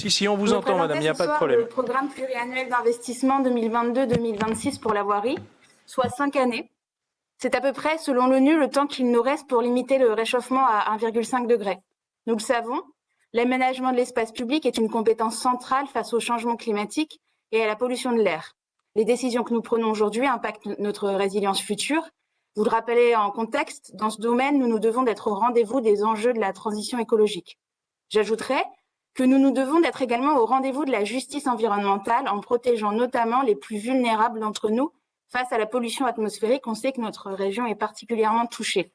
Si, on vous entend, madame, il n'y a pas de problème. Le programme pluriannuel d'investissement 2022-2026 pour la voirie, soit 5 années. C'est à peu près, selon l'ONU, le temps qu'il nous reste pour limiter le réchauffement à 1,5 degré. Nous le savons, l'aménagement de l'espace public est une compétence centrale face au changement climatique et à la pollution de l'air. Les décisions que nous prenons aujourd'hui impactent notre résilience future. Vous le rappelez en contexte, dans ce domaine, nous nous devons d'être au rendez-vous des enjeux de la transition écologique. J'ajouterai que nous nous devons d'être également au rendez-vous de la justice environnementale en protégeant notamment les plus vulnérables d'entre nous face à la pollution atmosphérique. On sait que notre région est particulièrement touchée.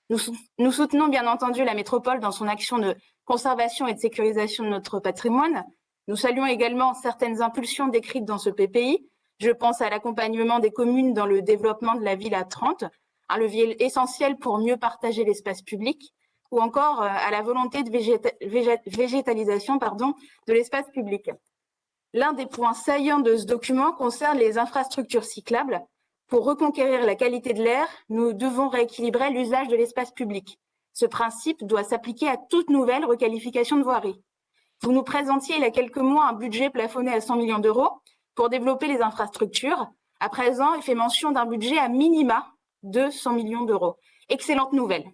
Nous soutenons bien entendu la métropole dans son action de conservation et de sécurisation de notre patrimoine. Nous saluons également certaines impulsions décrites dans ce PPI. Je pense à l'accompagnement des communes dans le développement de la ville à 30, un levier essentiel pour mieux partager l'espace public, ou encore à la volonté de végétalisation de l'espace public. L'un des points saillants de ce document concerne les infrastructures cyclables. Pour reconquérir la qualité de l'air, nous devons rééquilibrer l'usage de l'espace public. Ce principe doit s'appliquer à toute nouvelle requalification de voirie. Vous nous présentiez il y a quelques mois un budget plafonné à 100 millions d'euros pour développer les infrastructures. À présent, il fait mention d'un budget à minima de 100 millions d'euros. Excellente nouvelle.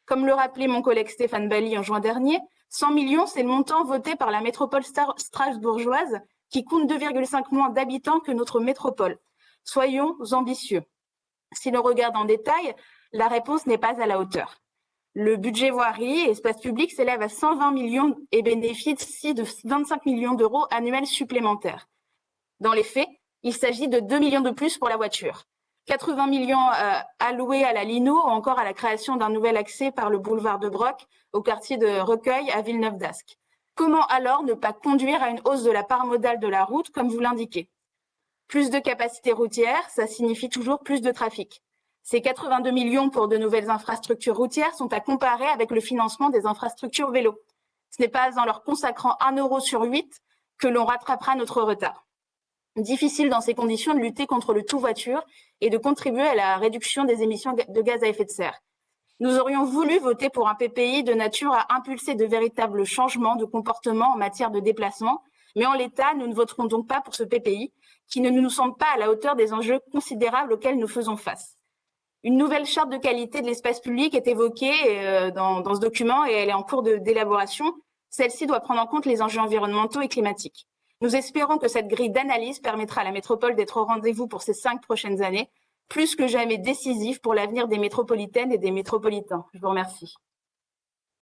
Comme le rappelait mon collègue Stéphane Bally en juin dernier, 100 millions, c'est le montant voté par la métropole strasbourgeoise qui compte 2,5 moins d'habitants que notre métropole. Soyons ambitieux. Si l'on regarde en détail, la réponse n'est pas à la hauteur. Le budget voirie et espace public s'élève à 120 millions et bénéficie de 25 millions d'euros annuels supplémentaires. Dans les faits, il s'agit de 2 millions de plus pour la voiture. 80 millions alloués à la Lino ou encore à la création d'un nouvel accès par le boulevard de Broc au quartier de Recueil à Villeneuve-d'Ascq. Comment alors ne pas conduire à une hausse de la part modale de la route comme vous l'indiquez? Plus de capacité routière, ça signifie toujours plus de trafic. Ces 82 millions pour de nouvelles infrastructures routières sont à comparer avec le financement des infrastructures vélo. Ce n'est pas en leur consacrant 1 euro sur 8 que l'on rattrapera notre retard. Difficile dans ces conditions de lutter contre le tout-voiture et de contribuer à la réduction des émissions de gaz à effet de serre. Nous aurions voulu voter pour un PPI de nature à impulser de véritables changements de comportement en matière de déplacement, mais en l'état, nous ne voterons donc pas pour ce PPI qui ne nous semble pas à la hauteur des enjeux considérables auxquels nous faisons face. Une nouvelle charte de qualité de l'espace public est évoquée dans ce document et elle est en cours d'élaboration. Celle-ci doit prendre en compte les enjeux environnementaux et climatiques. Nous espérons que cette grille d'analyse permettra à la métropole d'être au rendez-vous pour ces 5 prochaines années, plus que jamais décisive pour l'avenir des métropolitaines et des métropolitains. Je vous remercie.